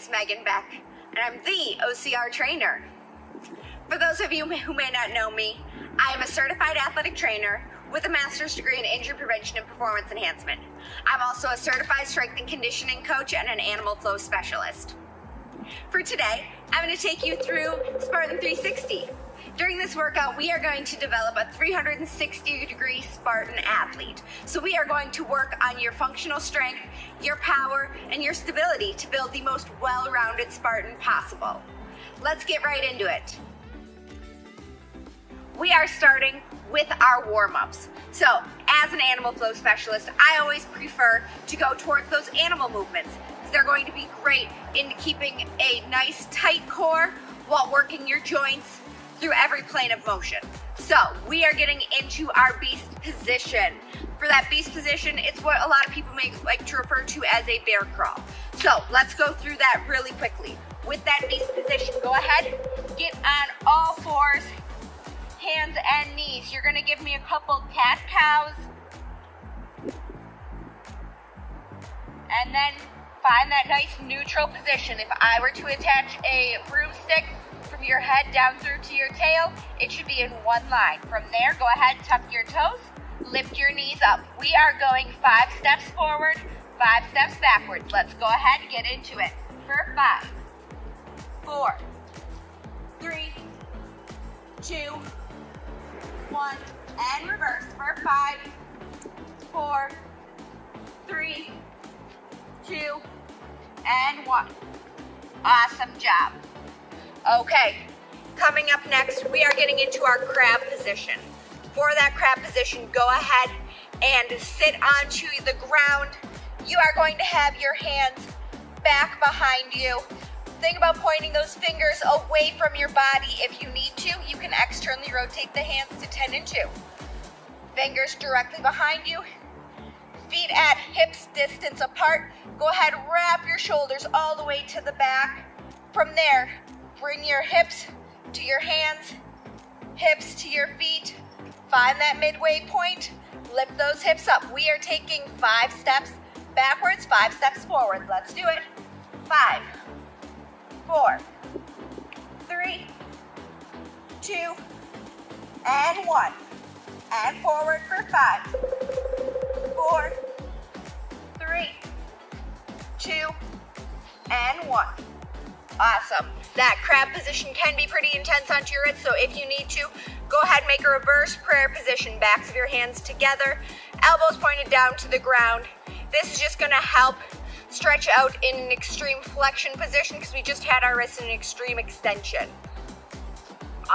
is Megan Beck, and I'm the OCR trainer. For those of you who may not know me, I am a certified athletic trainer with a master's degree in injury prevention and performance enhancement. I'm also a certified strength and conditioning coach and an animal flow specialist. For today, I'm going to take you through Spartan 360. During this workout, we are going to develop a 360-degree Spartan Athlete. So we are going to work on your functional strength, your power, and your stability to build the most well-rounded Spartan possible. Let's get right into it. We are starting with our warm-ups. So, as an animal flow specialist, I always prefer to go towards those animal movements because they're going to be great in keeping a nice tight core while working your joints through every plane of motion. So, we are getting into our beast position. For that beast position, it's what a lot of people may like to refer to as a bear crawl. So, let's go through that really quickly. With that beast position, go ahead, get on all fours, hands and knees. You're gonna give me a couple cat-cows. And then find that nice neutral position. If I were to attach a broomstick from your head down through to your tail, it should be in one line. From there, go ahead, tuck your toes, lift your knees up. We are going 5 steps forward, 5 steps backwards. Let's go ahead and get into it. For 5, 4, 3, 2, 1, and reverse for 5, 4, 3, 2, and 1. Awesome job. Okay, coming up next, we are getting into our crab position. For that crab position, go ahead and sit onto the ground. You are going to have your hands back behind you. Think about pointing those fingers away from your body. If you need to, you can externally rotate the hands to 10 and 2. Fingers directly behind you. Feet at hips distance apart. Go ahead, wrap your shoulders all the way to the back. From there, bring your hips to your hands, hips to your feet. Find that midway point. Lift those hips up. We are taking 5 steps backwards, 5 steps forward. Let's do it. 5, 4, 3, 2, and 1. And forward for 5, 4, 3, 2, and 1. Awesome. That crab position can be pretty intense onto your wrists, so if you need to, go ahead and make a reverse prayer position. Backs of your hands together, elbows pointed down to the ground. This is just going to help stretch out in an extreme flexion position because we just had our wrists in an extreme extension.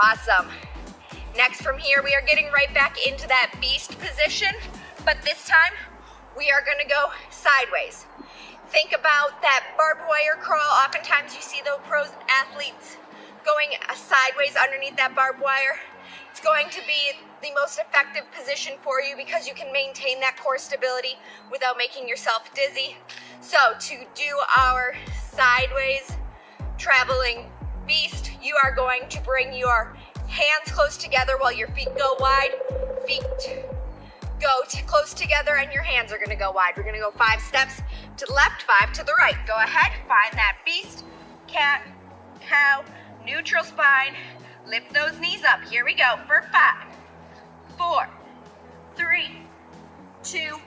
Awesome. Next from here, we are getting right back into that beast position, but this time we are going to go sideways. Think about that barbed wire crawl. Oftentimes you see those pros athletes going sideways underneath that barbed wire. It's going to be the most effective position for you because you can maintain that core stability without making yourself dizzy. So to do our sideways traveling beast, you are going to bring your hands close together while your feet go wide. Feet go close together and your hands are going to go wide. We're going to go 5 steps to the left, 5 to the right. Go ahead, find that beast, cat, cow, neutral spine. Lift those knees up. Here we go for 5, 4, 3, 2,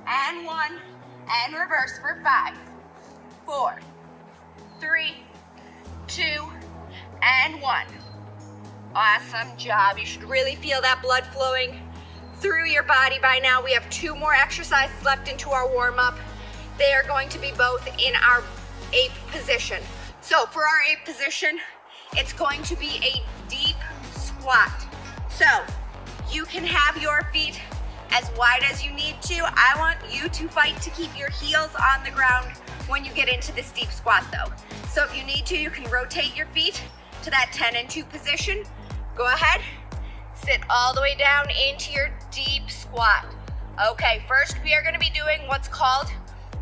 and 1. And reverse for 5, 4, 3, 2, and 1. Awesome job. You should really feel that blood flowing through your body by now. We have 2 more exercises left into our warm-up. They are going to be both in our ape position. So for our ape position, it's going to be a deep squat. So you can have your feet as wide as you need to. I want you to fight to keep your heels on the ground when you get into this deep squat though. So if you need to, you can rotate your feet to that 10 and 2 position. Go ahead, sit all the way down into your deep squat. Okay, first we are going to be doing what's called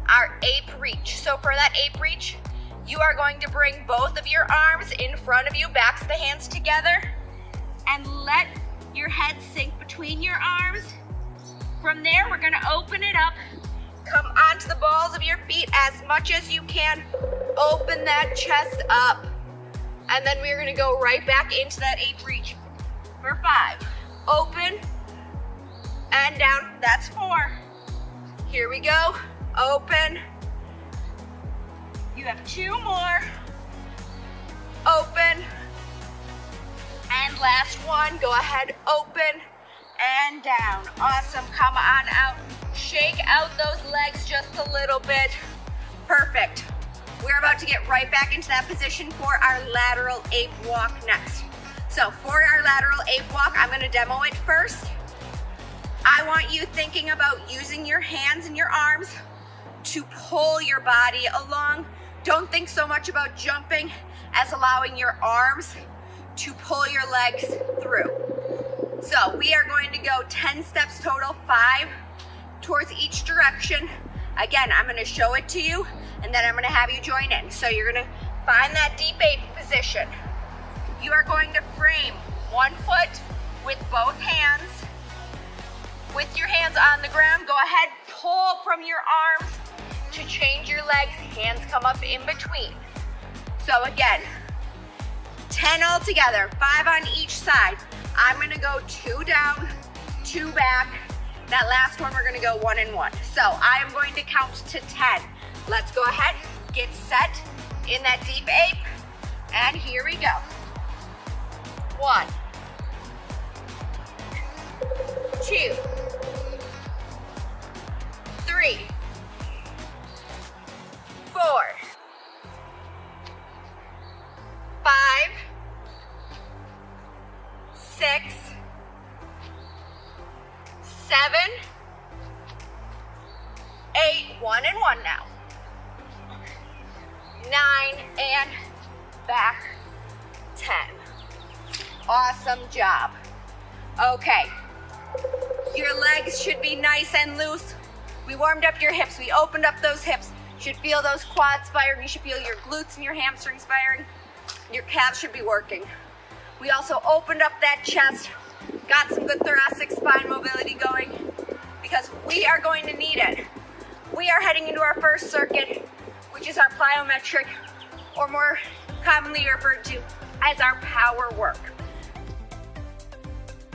our ape reach. So for that ape reach, you are going to bring both of your arms in front of you, backs of the hands together, and let your head sink between your arms. From there, we're going to open it up, come onto the balls of your feet as much as you can, Open that chest up. And then we're gonna go right back into that 8 reach for 5. Open and down, that's 4. Here we go, open. You have 2 more. Open. And last one, go ahead, open and down. Awesome, come on out. Shake out those legs just a little bit. Perfect. We're about to get right back into that position for our lateral ape walk next. So for our lateral ape walk, I'm gonna demo it first. I want you thinking about using your hands and your arms to pull your body along. Don't think so much about jumping as allowing your arms to pull your legs through. So we are going to go 10 steps total, 5 towards each direction. Again, I'm gonna show it to you and then I'm gonna have you join in. So you're gonna find that deep ape position. You are going to frame 1 foot with both hands. With your hands on the ground, go ahead, pull from your arms to change your legs. Hands come up in between. So again, 10 all together, 5 on each side. I'm gonna go 2 down, 2 back. That last one, we're gonna go 1 and 1. So I am going to count to 10. Let's go ahead, get set in that deep ape, and here we go. 1, 2, 3, 4, 5, 6, 7, 8, 1 and 1 now. 9 and back, 10. Awesome job. Okay, your legs should be nice and loose. We warmed up your hips, we opened up those hips. You should feel those quads firing, you should feel your glutes and your hamstrings firing. Your calves should be working. We also opened up that chest, got some good thoracic spine mobility going because we are going to need it. We are heading into our first circuit, which is our plyometric, or more commonly referred to as our power work.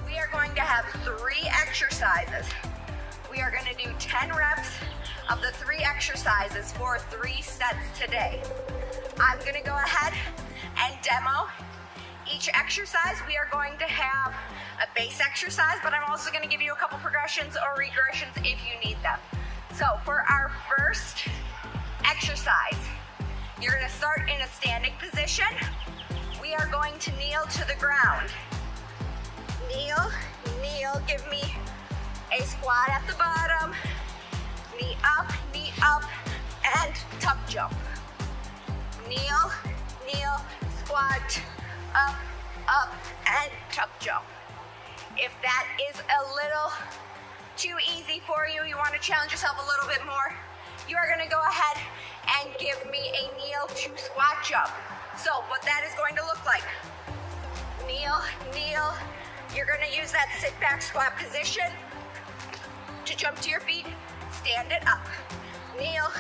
We are going to have 3 exercises. We are going to do 10 reps of the 3 exercises for 3 sets today. I'm going to go ahead and demo each exercise. We are going to have a base exercise, but I'm also going to give you a couple progressions or regressions if you need them. So for our first exercise, you're going to start in a standing position. We are going to kneel to the ground. Kneel, kneel, give me a squat at the bottom, knee up, and tuck jump. Kneel, kneel, squat, up, and tuck jump. If that is a little too easy for you, you want to challenge yourself a little bit more, you are going to go ahead and give me a kneel to squat jump. So what that is going to look like, kneel, kneel, you're going to use that sit back squat position to jump to your feet, stand it up, kneel,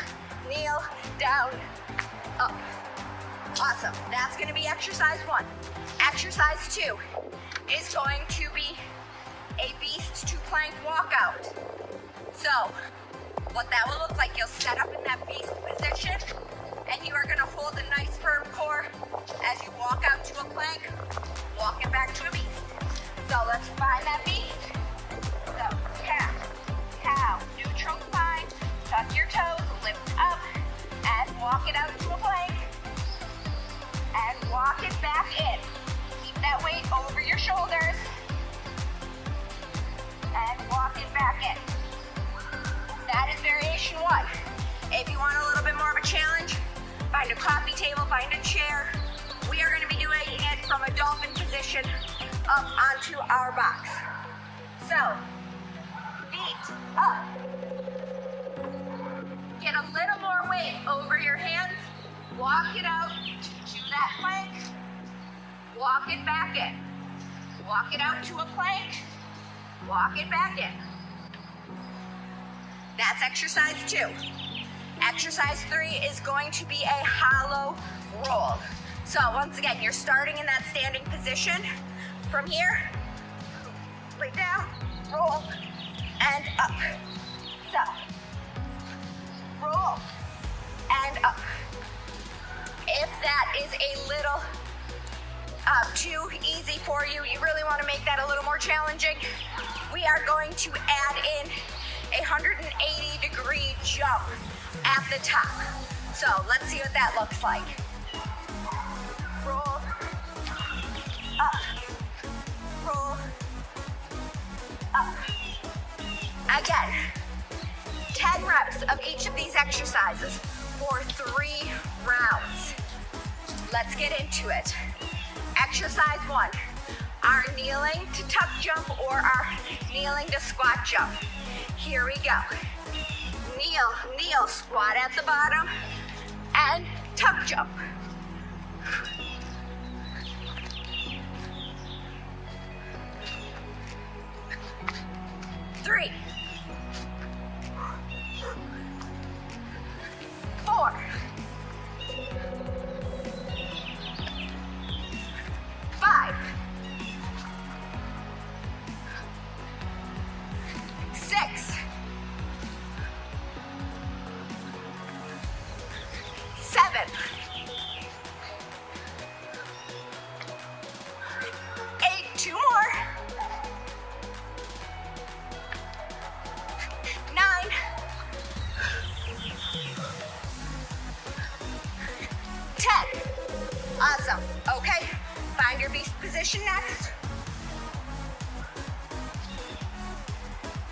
kneel, down, up. Awesome, that's going to be exercise 1. Exercise 2 is going to be a beast to plank walkout. So what that will look like, you'll set up in that beast position and you are going to hold a nice firm core as you walk out to a plank, walking back to a beast. So let's find that beast. So cat, cow, neutral spine, tuck your toes, lift up, and walk it out to a plank. And walk it back in. Keep that weight over your shoulders. And walk it back in. That is variation 1. If you want a little bit more of a challenge, find a coffee table, find a chair. We are going to be doing it from a dolphin position up onto our box. So, feet up. Get a little more weight over your hands. Walk it out to that plank. Walk it back in. Walk it out to a plank. Walk it back in. That's exercise 2. Exercise 3 is going to be a hollow roll. So once again, you're starting in that standing position. From here, lay down, roll, and up. So, roll, and up. If that is a little too easy for you, you really want to make that a little more challenging, we are going to add in a 180-degree jump at the top. So let's see what that looks like. Roll, up, roll, up. Again, 10 reps of each of these exercises for 3 rounds. Let's get into it. Exercise 1, our kneeling to tuck jump or our kneeling to squat jump. Here we go. Kneel, kneel, squat at the bottom, and tuck jump. Three, 4, 5, 6, 7, 8, 2 more, 9, 10. Awesome. Okay, find your beast position next.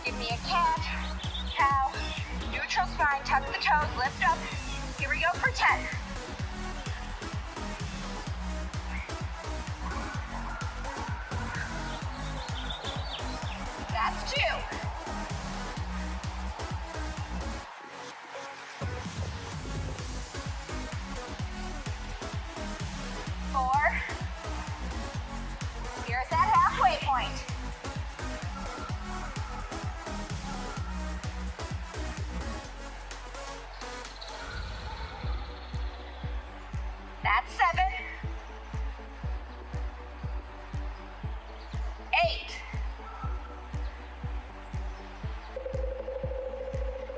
Give me a cat, cow, neutral spine, tuck the toes, lift up. Here we go for 10. That's 2. 4. Here's that halfway point. 7, 8.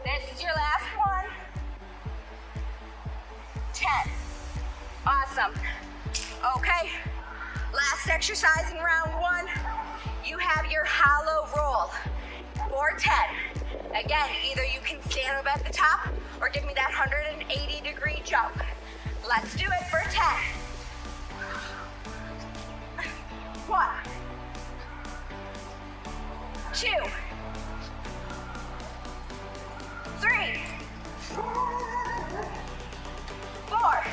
This is your last one. 10. Awesome. Okay, last exercise in round 1. You have your hollow roll for 10. Again, either you can stand up at the top or give me that 180-degree jump. Let's do it for 10. 1, 2, 3, 4,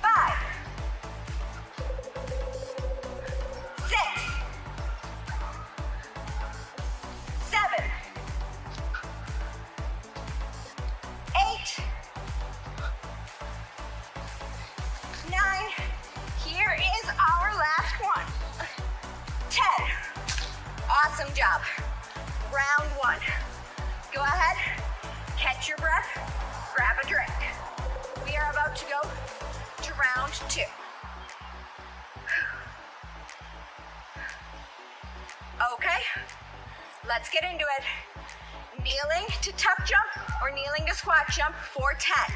5, 6, 7, 8, 9. Here is our last one. 10. Awesome job. Round 1. Go ahead, catch your breath, grab a drink. We are about to go to round 2. Okay, let's get into it. Kneeling to tuck jump or kneeling to squat jump for 10.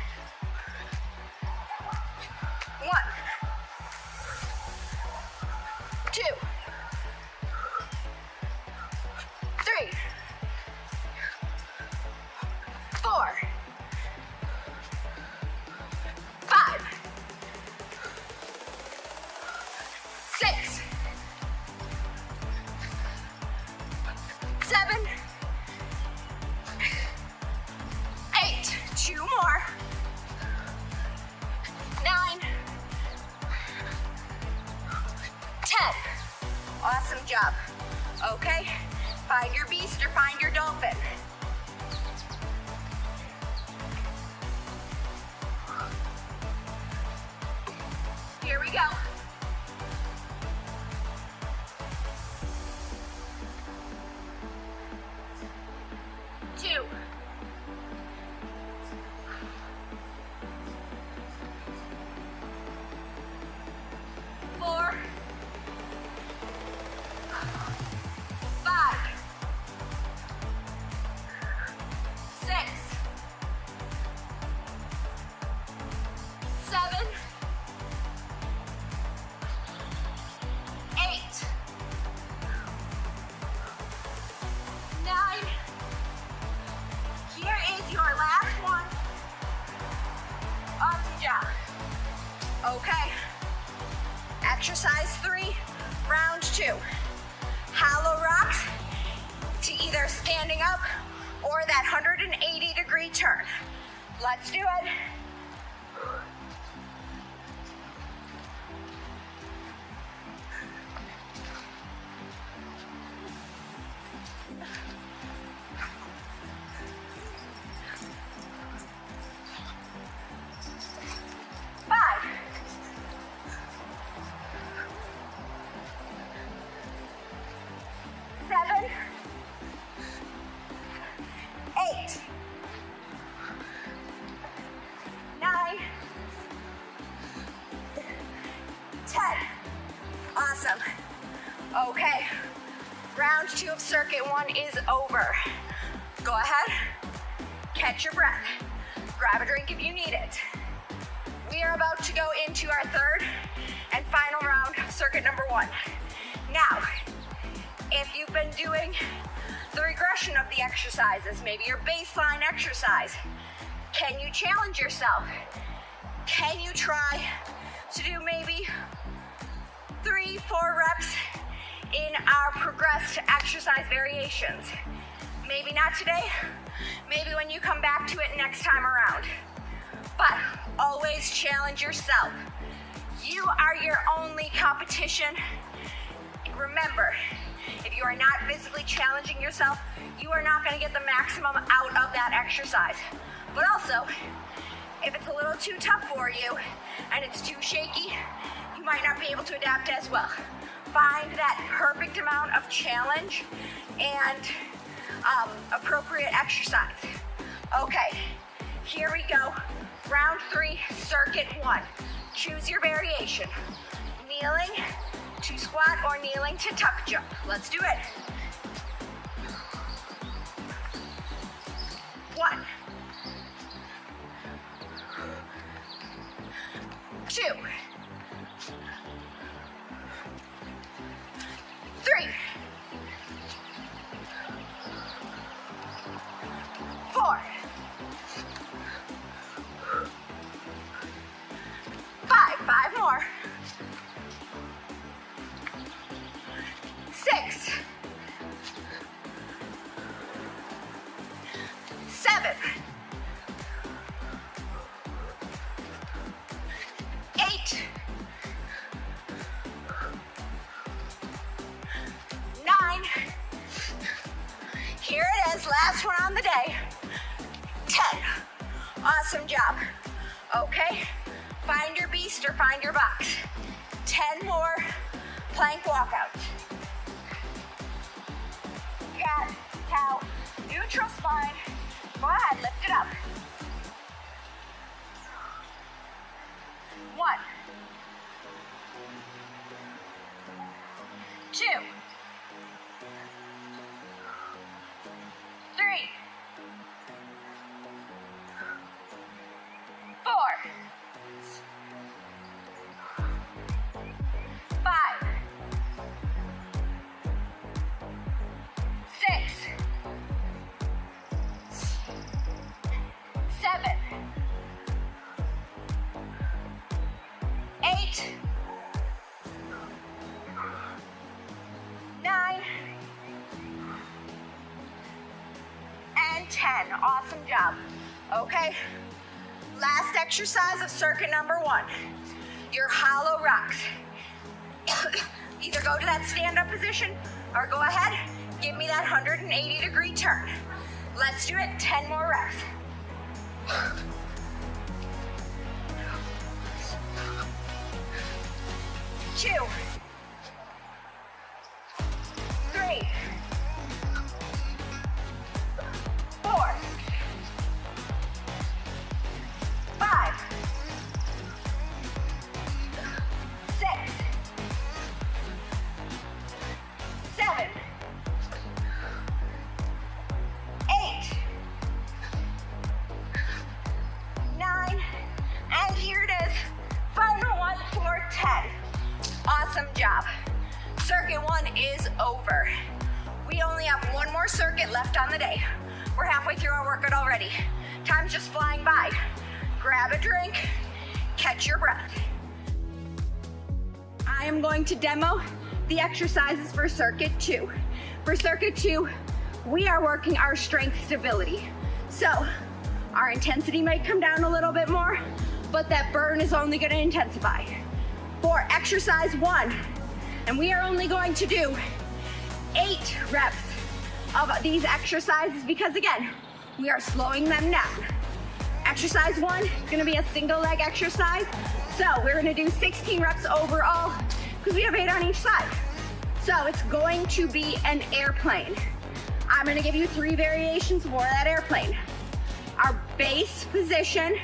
1, 2, 3, 4, 5, 6, 7, 8. 2 more. 9, 10. Awesome job. Okay, find your beast or find your dolphin. Here we go. 2, Okay. Exercise 3, round 2. Hollow rocks to either standing up or that 180-degree turn. Let's do it. Okay, round 2 of circuit 1 is over. Go ahead, catch your breath, grab a drink if you need it. We are about to go into our third and final round of circuit number 1. Now, if you've been doing the regression of the exercises, maybe your baseline exercise, can you challenge yourself? Can you try to do maybe 3-4 reps in our progressed exercise variations? Maybe not today, maybe when you come back to it next time around. But always challenge yourself. You are your only competition. Remember, if you are not physically challenging yourself, you are not going to get the maximum out of that exercise. But also, if it's a little too tough for you and it's too shaky, you might not be able to adapt as well. Find that perfect amount of challenge and appropriate exercise. Okay, here we go. Round 3, circuit 1. Choose your variation. Kneeling to squat or kneeling to tuck jump. Let's do it. 1, 2, 3, 4, 5 more, 6, 7, 8, 9, here it is, last one on the day, 10, awesome job. Okay, find your beast or find your box. 10 more plank walkouts. Cat, cow, neutral spine. Go ahead, lift it up. 1, 2, 3, 4, 5, 6, 7, 8, 9, and 10. Awesome job. Okay, last exercise of circuit number 1. Your hollow rocks. Either go to that stand-up position or go ahead, give me that 180-degree turn. Let's do it, 10 more reps. 2, 3, 4, 5, 6, 7, 8, 9, and here it is, final one for 10. Awesome job. Circuit 1 is over. We only have one more circuit left on the day. We're halfway through our workout already. Time's just flying by. Grab a drink, catch your breath. I am going to demo the exercises for circuit 2. For circuit 2, we are working our strength stability. So our intensity might come down a little bit more, but that burn is only going to intensify. For exercise 1, and we are only going to do 8 reps of these exercises because again, we are slowing them down. Exercise 1 is going to be a single leg exercise. So we're going to do 16 reps overall because we have 8 on each side. So it's going to be an airplane. I'm going to give you 3 variations for that airplane. Our base position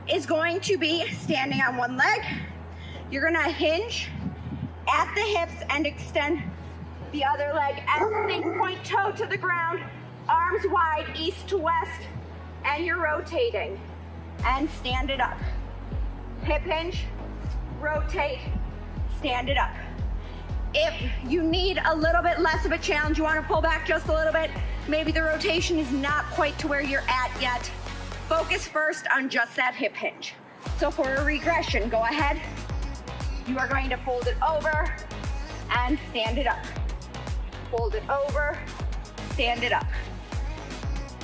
is going to be standing on one leg. You're going to hinge at the hips and extend the other leg at the point toe to the ground, arms wide east to west, and you're rotating. And stand it up. Hip hinge, rotate, stand it up. If you need a little bit less of a challenge, you want to pull back just a little bit, maybe the rotation is not quite to where you're at yet, focus first on just that hip hinge. So for a regression, go ahead. You are going to fold it over and stand it up. Fold it over, stand it up.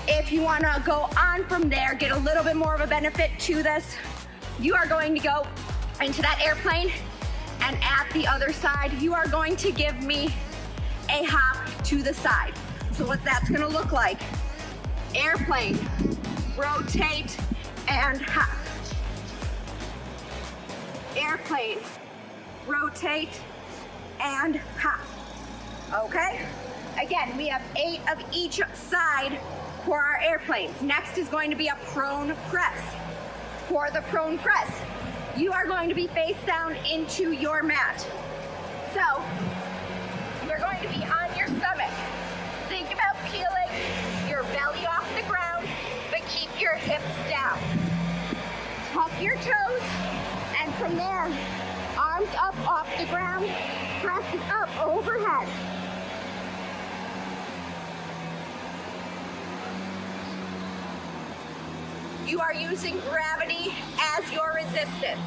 If you want to go on from there, get a little bit more of a benefit to this, you are going to go into that airplane, and at the other side, you are going to give me a hop to the side. So what that's going to look like, airplane, rotate, and hop. Airplane, rotate, and hop. Okay? Again, we have 8 of each side for our airplanes. Next is going to be a prone press. For the prone press, you are going to be face down into your mat. So, you're going to be on your stomach. Think about peeling your belly off the ground, but keep your hips down. Tuck your toes, and from there, arms up off the ground, press it up overhead. You are using gravity as your resistance.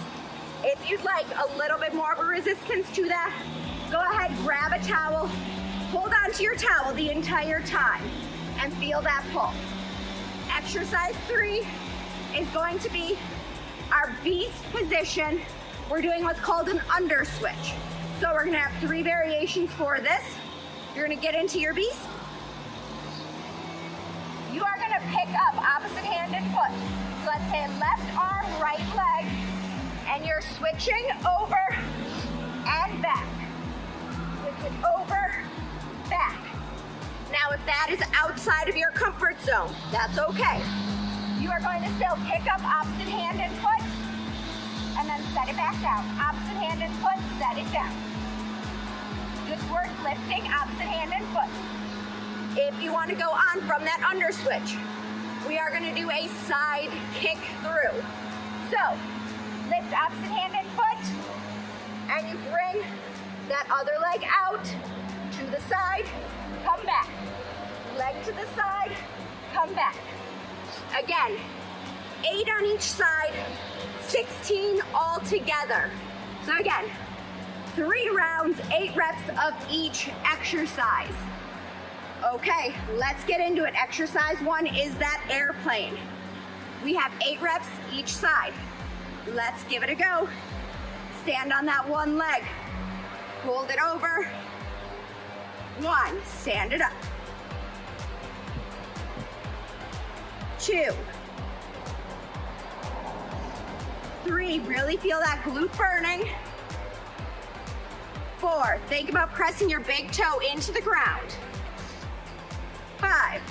If you'd like a little bit more of a resistance to that, go ahead, grab a towel, hold on to your towel the entire time, and feel that pull. Exercise 3 is going to be our beast position. We're doing what's called an under switch. So we're gonna have 3 variations for this. You're gonna get into your beast. You are gonna pick up opposite hand and foot. So let's say left arm, right leg, and you're switching over and back. Switch it over, back. Now if that is outside of your comfort zone, that's okay. You are going to still pick up opposite hand and foot, and then set it back down. Opposite hand and foot, set it down. Just work lifting opposite hand and foot. If you want to go on from that under switch, we are going to do a side kick through. So, lift opposite hand and foot, and you bring that other leg out to the side, come back. Leg to the side, come back. Again, 8 on each side, 16 all together. So again, 3 rounds, 8 reps of each exercise. Okay, let's get into it. Exercise 1 is that airplane. We have 8 reps each side. Let's give it a go. Stand on that one leg. Fold it over. 1, stand it up. 2, 3, really feel that glute burning. 4, think about pressing your big toe into the ground. 5,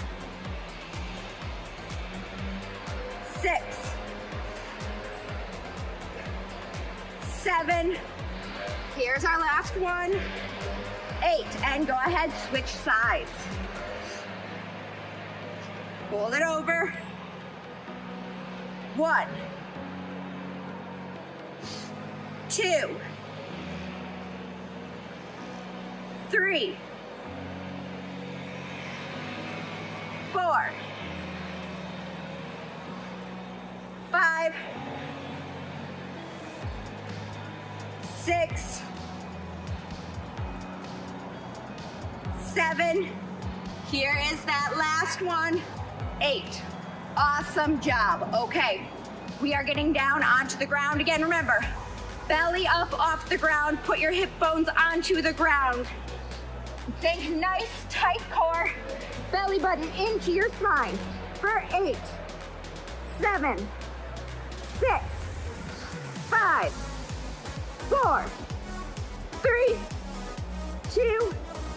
6, 7, here's our last one, 8, and go ahead, switch sides. Fold it over. 1, 2, 3, 4, 5, 6, 7. Here is that last one. 8. Awesome job. Okay, we are getting down onto the ground again. Remember, belly up off the ground, put your hip bones onto the ground. Think nice, tight core, belly button into your spine for 8, 7, 6, 5, 4, 3, 2,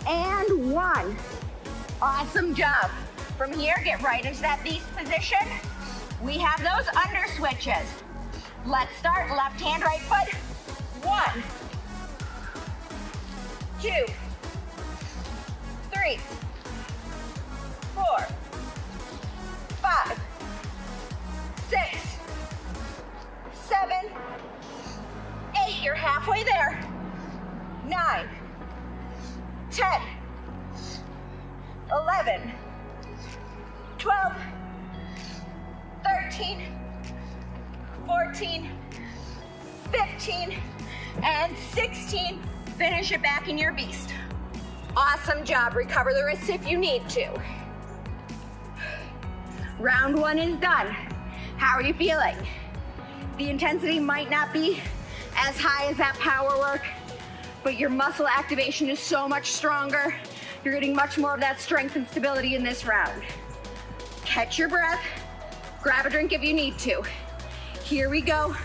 and 1. Awesome job. From here, get right into that beast position. We have those under switches. Let's start left hand, right foot. 1, 2, 3, 4, 5, 6, 7, 8. You're halfway there. 9, 10, 11, 12, 13, 14, 15, and 16. Finish it back in your beast. Awesome job. Recover the wrists if you need to. Round 1 is done. How are you feeling? The intensity might not be as high as that power work, but your muscle activation is so much stronger. You're getting much more of that strength and stability in this round. Catch your breath. Grab a drink if you need to. Here we go.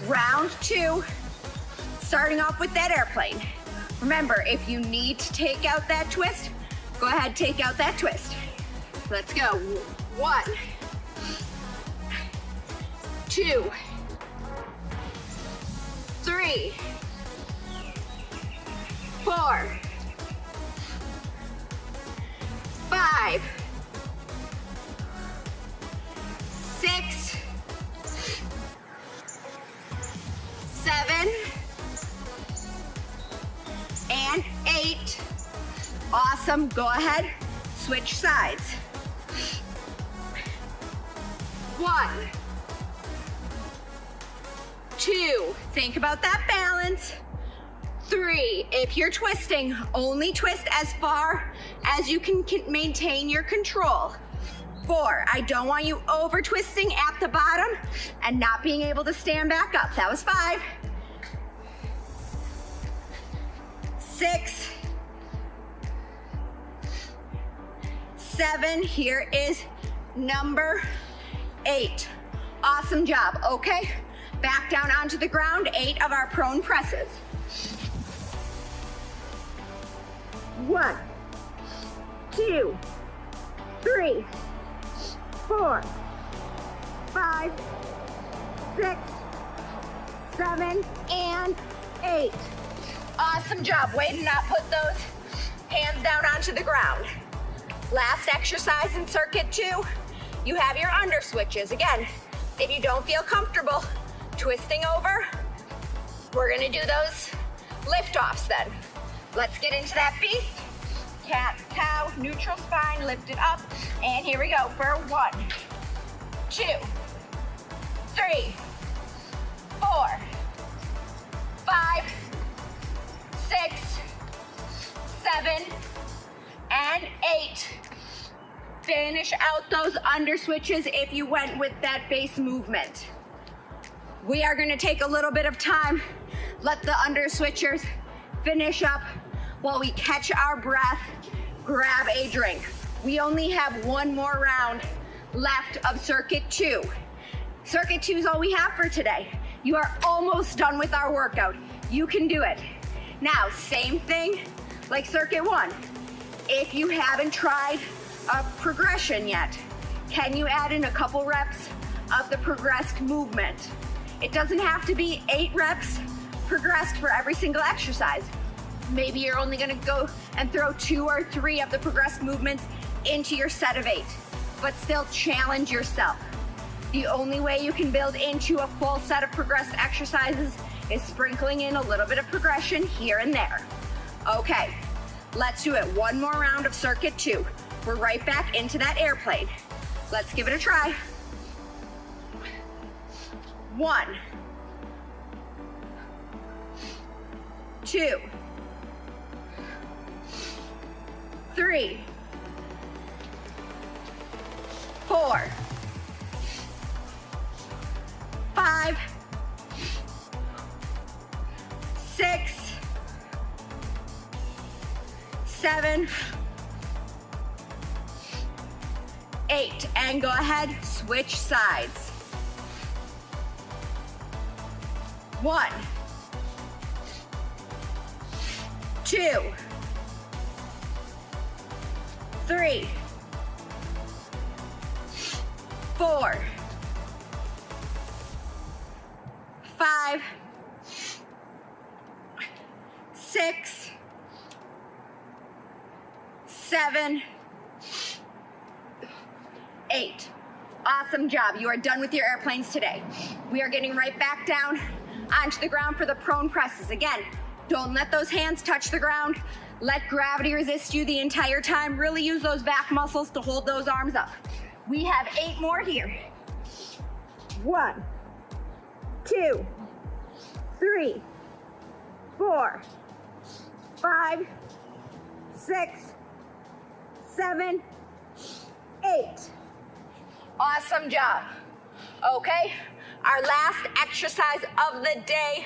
Round 2. Starting off with that airplane. Remember, if you need to take out that twist, go ahead, take out that twist. Let's go. 1, 2, 3, 4, 5, 6, 7, and 8. Awesome. Go ahead, switch sides. 1, 2. Think about that balance. 3. If you're twisting, only twist as far as you can maintain your control. 4. I don't want you over twisting at the bottom and not being able to stand back up. That was 5. 6, 7. Here is number 8. Awesome job. Okay, back down onto the ground. 8 of our prone presses. 1, 2, 3, 4, 5, 6, 7, and 8. Awesome job. Way to not put those hands down onto the ground. Last exercise in circuit 2, you have your under switches. Again, if you don't feel comfortable twisting over, we're gonna do those lift offs then. Let's get into that beast. Cat, cow, neutral spine, lift it up. And here we go for 1, 2, 3, 4, 5, 6, 7, and 8. Finish out those under switches if you went with that base movement. We are gonna take a little bit of time, let the under switchers finish up while we catch our breath, grab a drink. We only have one more round left of circuit 2. Circuit 2 is all we have for today. You are almost done with our workout. You can do it. Now, same thing like circuit 1. If you haven't tried a progression yet, can you add in a couple reps of the progressed movement? It doesn't have to be 8 reps progressed for every single exercise. Maybe you're only gonna go and throw 2 or 3 of the progressed movements into your set of 8, but still challenge yourself. The only way you can build into a full set of progressed exercises is sprinkling in a little bit of progression here and there. Okay, let's do it. One more round of circuit 2. We're right back into that airplane. Let's give it a try. 1, 2, 3, 4, 5, 6, 7, 8, and go ahead, switch sides. 1, 2, 3, 4, 5, 6, 7, 8. Awesome job. You are done with your airplanes today. We are getting right back down onto the ground for the prone presses. Again, don't let those hands touch the ground. Let gravity resist you the entire time. Really use those back muscles to hold those arms up. We have 8 more here. 1, 2, 3, 4, 5, 6, 7, 8. Awesome job. Okay, our last exercise of the day,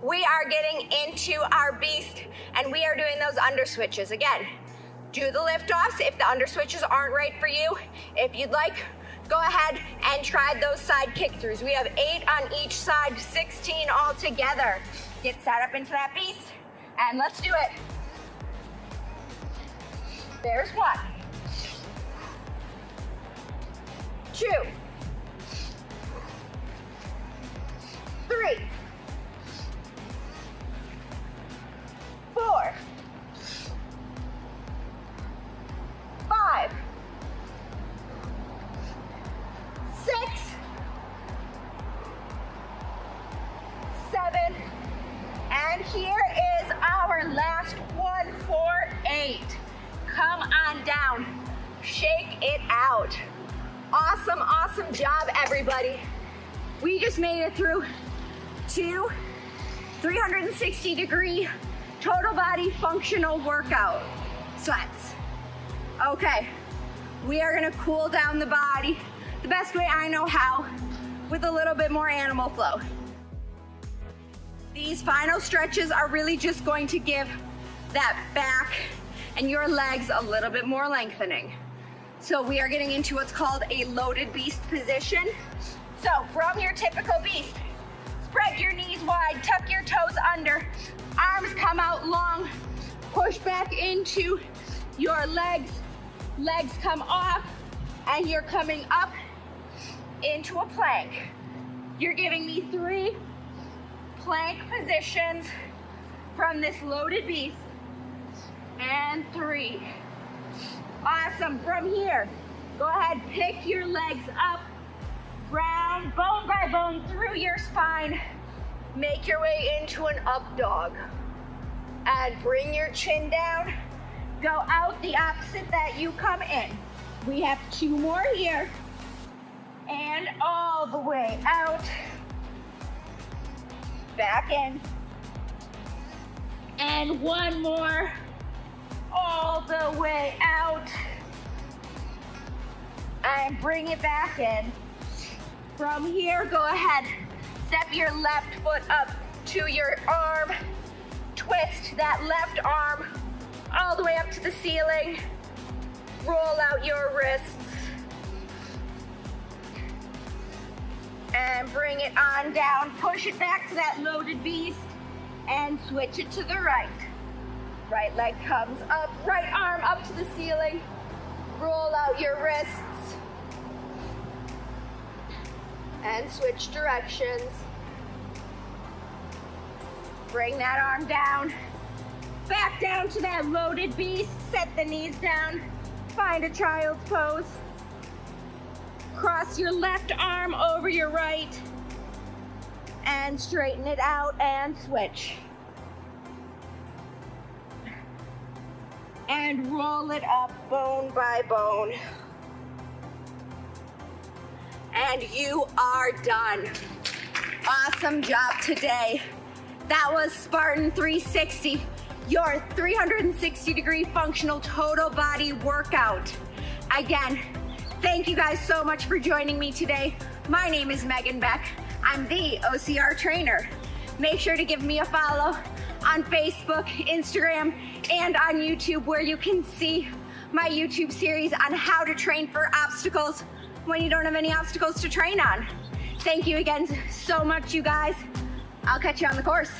we are getting into our beast and we are doing those under switches. Again, do the lift offs if the under switches aren't right for you. If you'd like, go ahead and try those side kick throughs. We have 8 on each side, 16 all together. Get set up into that beast and let's do it. There's 1, 2, 3, 4, 5, 6, 7, and here is our last one for 8. Come on down, shake it out. Awesome, awesome job, everybody. We just made it through 2 360-degree total body functional workout sweats. Okay, we are gonna cool down the body the best way I know how with a little bit more animal flow. These final stretches are really just going to give that back and your legs a little bit more lengthening. So we are getting into what's called a loaded beast position. So from your typical beast, spread your knees wide, tuck your toes under, arms come out long, push back into your legs, legs come off, and you're coming up into a plank. You're giving me 3 plank positions from this loaded beast, and 3. Awesome. From here, go ahead, pick your legs up, round, bone by bone through your spine. Make your way into an up dog. And bring your chin down. Go out the opposite that you come in. We have 2 more here. And all the way out. Back in. And 1 more. All the way out. And bring it back in. From here, go ahead. Step your left foot up to your arm. Twist that left arm all the way up to the ceiling. Roll out your wrists. And bring it on down. Push it back to that loaded beast. And switch it to the right. Right leg comes up, right arm up to the ceiling. Roll out your wrists. And switch directions. Bring that arm down. Back down to that loaded beast. Set the knees down. Find a child's pose. Cross your left arm over your right. And straighten it out and switch. And roll it up bone by bone. And you are done. Awesome job today. That was Spartan 360 your 360-degree functional total body workout. Again, thank you guys so much for joining me today. My name is Megan Beck. I'm the OCR trainer. Make sure to give me a follow on Facebook, Instagram, and on YouTube, where you can see my YouTube series on how to train for obstacles when you don't have any obstacles to train on. Thank you again so much, you guys. I'll catch you on the course.